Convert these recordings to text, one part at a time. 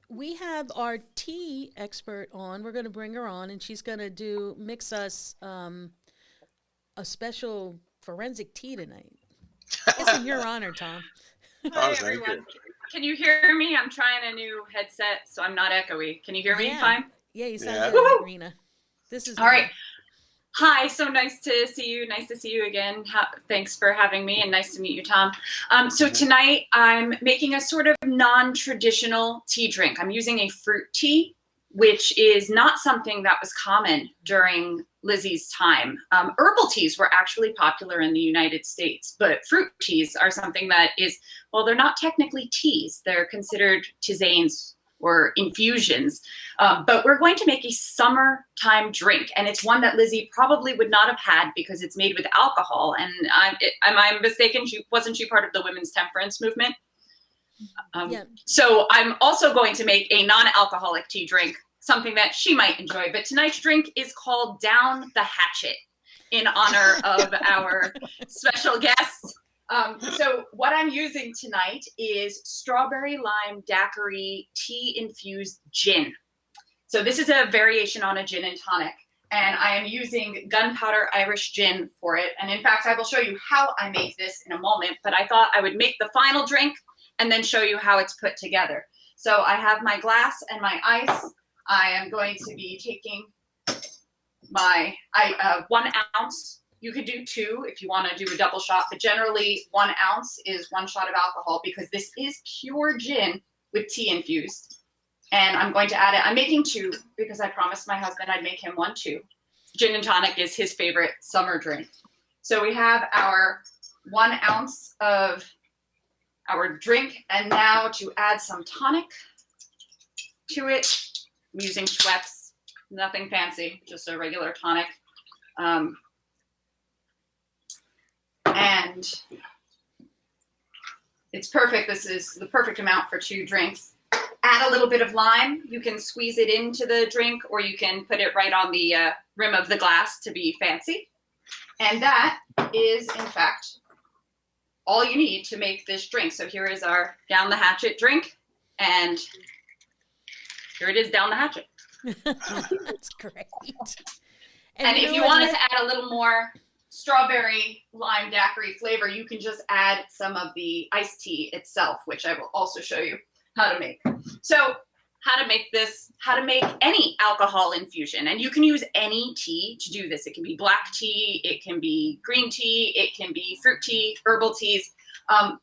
We have our tea expert on. We're going to bring her on, and she's going to do mix us a special forensic tea tonight. It's in your honor, Tom. Hi, Oh, thank everyone. you. Can you hear me? I'm trying a new headset, so I'm not echoey. Can you hear me Yeah, fine? yeah, you sound Yeah. good, Woohoo! Rena. This is All right. Rena. Hi, so nice to see you. Nice to see you again. Thanks for having me, and nice to meet you, Tom. So Mhm. tonight I'm making a sort of non-traditional tea drink. I'm using a fruit tea, which is not something that was common during Lizzie's time. Herbal teas were actually popular in the United States, but fruit teas are something that is, well, they're not technically teas. They're considered tisanes or infusions. But we're going to make a summertime drink, and it's one that Lizzie probably would not have had because it's made with alcohol. And am I mistaken? Wasn't she part of the women's temperance movement? Yeah. So I'm also going to make a non-alcoholic tea drink, something that she might enjoy. But tonight's drink is called Down the Hatchet in honor of our special guest. So what I'm using tonight is strawberry lime daiquiri tea infused gin. So this is a variation on a gin and tonic, and I am using gunpowder Irish gin for it. And in fact, I will show you how I make this in a moment, but I thought I would make the final drink and then show you how it's put together. So I have my glass and my ice. I am going to be taking my 1 ounce. You could do 2 if you want to do a double shot, but generally 1 ounce is 1 shot of alcohol because this is pure gin with tea infused. And I'm going to add it. I'm making 2 because I promised my husband I'd make him 1 too. Gin and tonic is his favorite summer drink. So we have our 1 ounce of our drink, and now to add some tonic to it, I'm using Schweppes, nothing fancy, just a regular tonic. And it's perfect. This is the perfect amount for 2 drinks. Add a little bit of lime. You can squeeze it into the drink, or you can put it right on the rim of the glass to be fancy. And that is, in fact, all you need to make this drink. So here is our Down the Hatchet drink, and here it is, Down the Hatchet. That's great. And if you wanted to add a little more strawberry lime daiquiri flavor, you can just add some of the iced tea itself, which I will also show you how to make. So how to make this, how to make any alcohol infusion. And you can use any tea to do this. It can be black tea, it can be green tea, it can be fruit tea, herbal teas.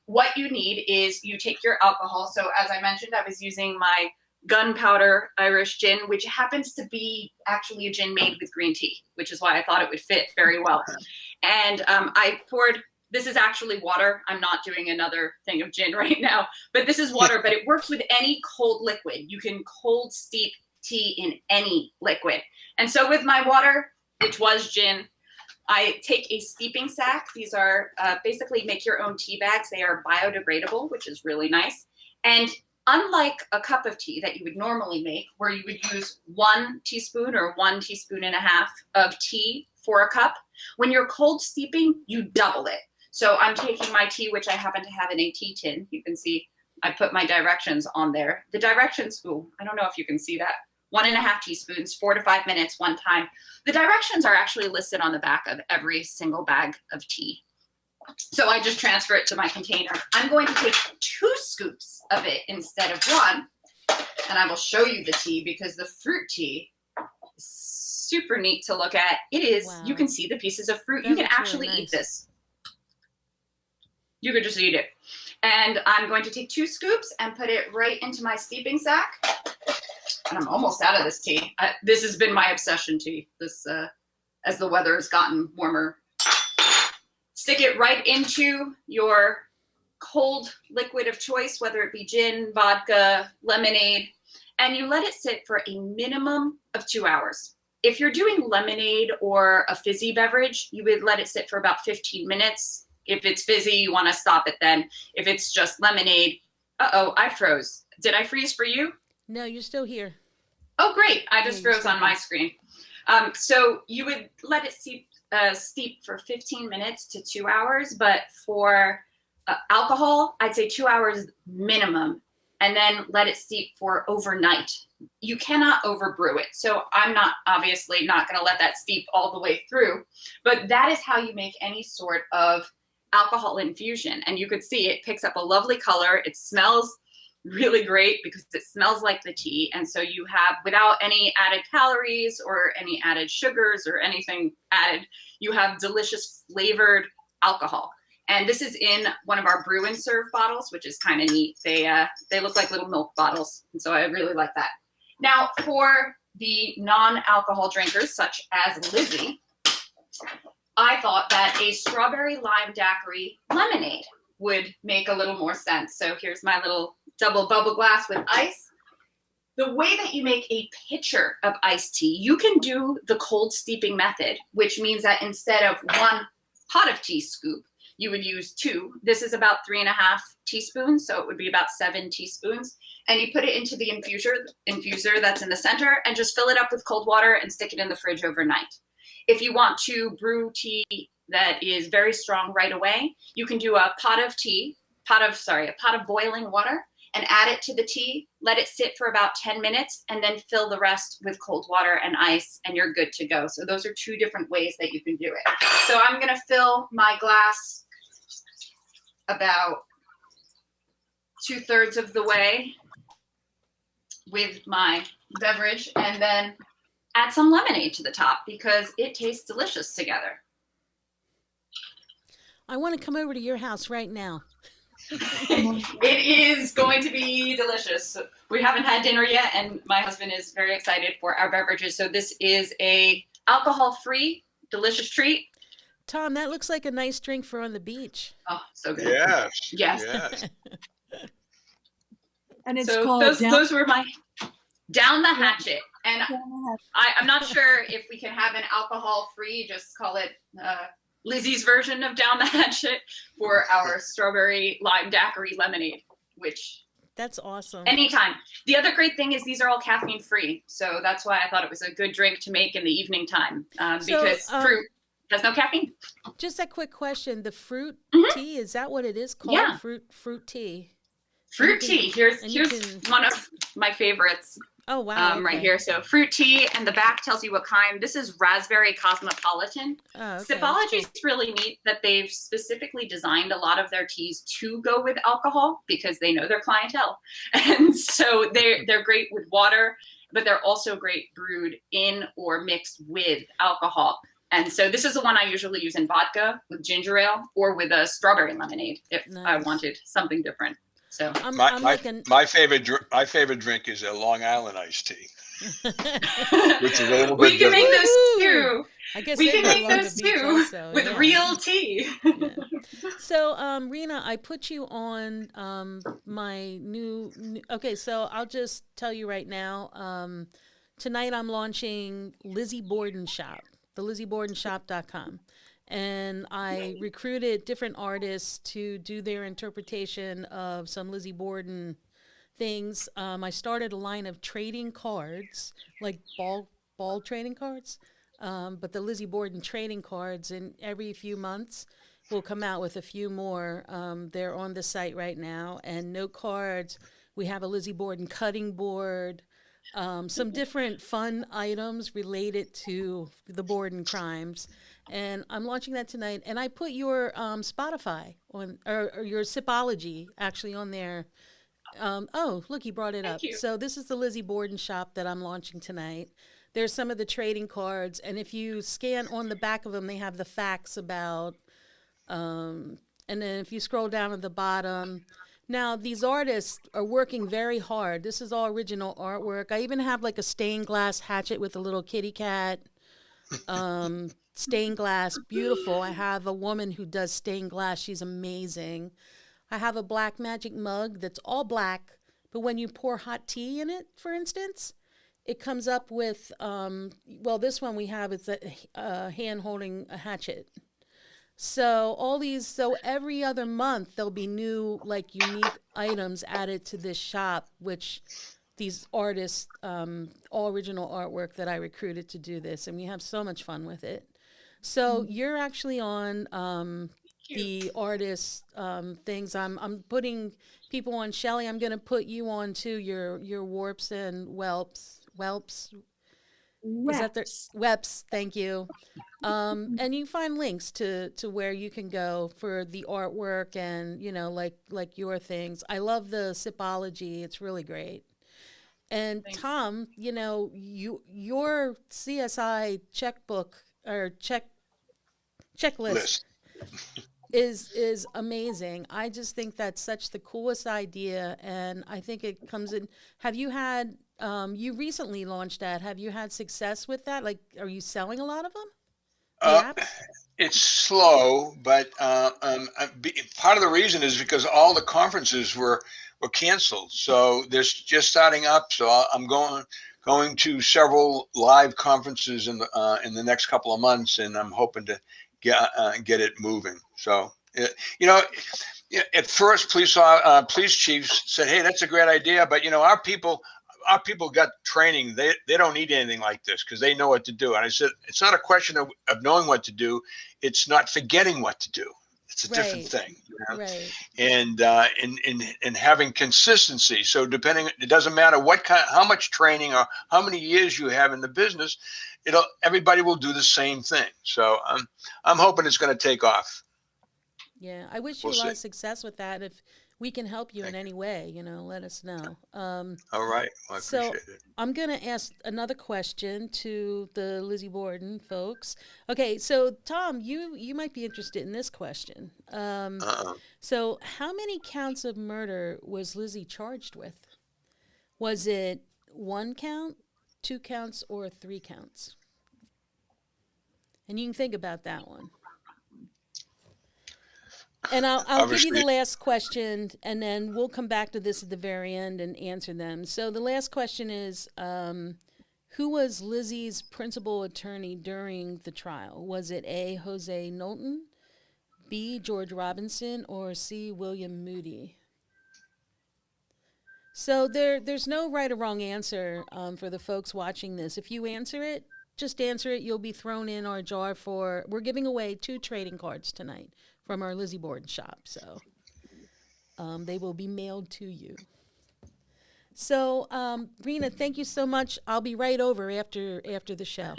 What you need is you take your alcohol. So as I mentioned, I was using my gunpowder Irish gin, which happens to be actually a gin made with green tea, which is why I thought it would fit very well. And I poured, this is actually water. I'm not doing another thing of gin right now, but this is water, but it works with any cold liquid. You can cold steep tea in any liquid. And so with my water, which was gin, I take a steeping sack. These are basically make your own tea bags. They are biodegradable, which is really nice. And unlike a cup of tea that you would normally make, where you would use 1 teaspoon or 1.5 teaspoons of tea for a cup, when you're cold steeping, you double it. So I'm taking my tea, which I happen to have in a tea tin. You can see I put my directions on there. The directions, I don't know if you can see that. 1.5 teaspoons, 4 to 5 minutes, 1 time. The directions are actually listed on the back of every single bag of tea. So I just transfer it to my container. I'm going to take 2 scoops of it instead of 1. And I will show you the tea because the fruit tea is super neat to look at. It is, wow. You can see the pieces of fruit. You can actually really nice. Eat this. You could just eat it. And I'm going to take 2 scoops and put it right into my steeping sack. And I'm almost out of this tea. This has been my obsession tea, this as the weather has gotten warmer. Stick it right into your cold liquid of choice, whether it be gin, vodka, lemonade, and you let it sit for a minimum of 2 hours. If you're doing lemonade or a fizzy beverage, you would let it sit for about 15 minutes. If it's fizzy, you want to stop it then. If it's just lemonade, uh-oh, I froze. Did I freeze for you? No, you're still here. Oh, great. I just froze on my screen. So you would let it steep for 15 minutes to 2 hours, but for alcohol, I'd say 2 hours minimum. and then let it steep for overnight. You cannot overbrew it. So I'm obviously not going to let that steep all the way through, but that is how you make any sort of alcohol infusion. And you could see it picks up a lovely color. It smells really great because it smells like the tea. And so you have, without any added calories or any added sugars or anything added, you have delicious flavored alcohol. And this is in one of our brew and serve bottles, which is kind of neat. They look like little milk bottles. And so I really like that. Now for the non-alcohol drinkers, such as Lizzie, I thought that a strawberry lime daiquiri lemonade would make a little more sense. So here's my little double bubble glass with ice. The way that you make a pitcher of iced tea, you can do the cold steeping method, which means that instead of 1 pot of tea scoop, you would use 2. This is about 3.5 teaspoons, so it would be about 7 teaspoons. And you put it into the infuser that's in the center and just fill it up with cold water and stick it in the fridge overnight. If you want to brew tea that is very strong right away, you can do a pot of boiling water and add it to the tea, let it sit for about 10 minutes, and then fill the rest with cold water and ice, and you're good to go. So those are 2 different ways that you can do it. So I'm gonna fill my glass about 2/3 of the way with my beverage, and then add some lemonade to the top because it tastes delicious together. I want to come over to your house right now. It is going to be delicious. We haven't had dinner yet, and my husband is very excited for our beverages. So this is a alcohol-free, delicious treat. Tom, that looks like a nice drink for on the beach. Oh, so good. Yes. Yes. Yes. And it's So called those were my Down the Hatchet. And I'm not sure if we can have an alcohol-free, just call it Lizzie's version of Down the Hatchet for our strawberry lime daiquiri lemonade, which That's awesome. anytime. The other great thing is these are all caffeine free, so that's why I thought it was a good drink to make in the evening time because fruit has no caffeine. Just a quick question: the fruit Mhm. tea, is that what it is called? Yeah. Fruit tea. Fruit tea. Here's and you can- one of my favorites. Oh wow! Right okay. here. So fruit tea, and the back tells you what kind. This is raspberry cosmopolitan. Oh, okay, Sipology that's is really neat that they've specifically designed a lot of their teas to go with alcohol because they know their clientele. And so they're great with water, but they're also great brewed in or mixed with alcohol. And so this is the one I usually use in vodka with ginger ale or with a strawberry lemonade if I Nice. wanted something different. So I'm My like an favorite drink is a Long Island iced tea, which is a little we bit can make different. those too. I guess We they can go make along those the beach too also, with yeah. real tea. Yeah. So, Rina, I put you on my new. Okay, so I'll just tell you right now. Tonight I'm launching Lizzie Borden Shop, the LizzieBordenShop.com. And I recruited different artists to do their interpretation of some Lizzie Borden things. I started a line of trading cards, like ball trading cards, but the Lizzie Borden trading cards. And every few months, we'll come out with a few more. They're on the site right now. And note cards. We have a Lizzie Borden cutting board. Some different fun items related to the Borden crimes. And I'm launching that tonight. And I put your Spotify on, or your Sipology actually on there. Oh, look, he brought it up. you. So this is the Lizzie Borden shop that I'm launching tonight. There's some of the trading cards. And if you scan on the back of them, they have the facts about, and then if you scroll down at the bottom, now these artists are working very hard. This is all original artwork. I even have like a stained glass hatchet with a little kitty cat. Stained glass, beautiful. I have a woman who does stained glass. She's amazing. I have a black magic mug that's all black, but when you pour hot tea in it, for instance, it comes up with, well, this one we have, it's a hand holding a hatchet. So so every other month there'll be new, like unique items added to this shop, which these artists, all original artwork that I recruited to do this, and we have so much fun with it. So you're actually on the artist things. I'm putting people on. Shelley, I'm going to put you on to your warps and whelps. Is that the Weps? Thank you. And you find links to where you can go for the artwork and like your things. I love the Sipology. It's really great. And Thanks. Tom, your CSI checkbook or checklist List. is amazing. I just think that's such the coolest idea, and I think it comes in. Have you had you recently launched that? Have you had success with that? Like, are you selling a lot of them? The Uh, apps? it's slow, but part of the reason is because all the conferences were canceled. So they're just starting up. So I'm going to several live conferences in the next couple of months, and I'm hoping to get it moving. So you know, at first, police chiefs said, "Hey, that's a great idea," but our people got training. They don't need anything like this because they know what to do. And I said, it's not a question of knowing what to do. It's not forgetting what to do. It's a different Right. thing. Right. And in having consistency. So it doesn't matter how much training or how many years you have in the business, everybody will do the same thing. So I'm hoping it's going to take off. Yeah, I wish you We'll a lot see. of success with that. If we can help you in Thank you. any way, let us know. All right. Well, I So appreciate it. I'm going to ask another question to the Lizzie Borden folks. Okay, so Tom, you might be interested in this question. Uh-uh. So how many counts of murder was Lizzie charged with? Was it 1 count, 2 counts, or 3 counts? And you can think about that one. And I'll give you the Obviously, last question, and then we'll come back to this at the very end and answer them. So the last question is, who was Lizzie's principal attorney during the trial? Was it A, Jose Knowlton, B, George Robinson, or C, William Moody? So there's no right or wrong answer for the folks watching this. If you answer it, just answer it. You'll be thrown in our jar we're giving away 2 trading cards tonight from our Lizzie Borden shop. So they will be mailed to you. So, Rina, thank you so much. I'll be right over after the show.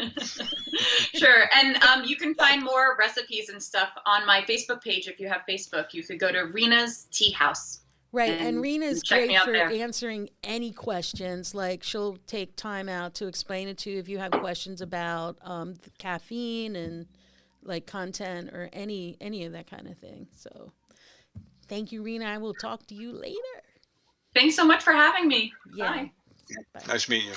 Sure. And you can find more recipes and stuff on my Facebook page. If you have Facebook, you could go to Rina's Tea House. Right, and Rina's check great me out for there. answering any questions. Like, she'll take time out to explain it to you if you have questions about the caffeine and like content or any of that kind of thing. So, thank you, Rina. I will talk to you later. Thanks so much for having me. Yeah. Bye. Bye. nice meeting you.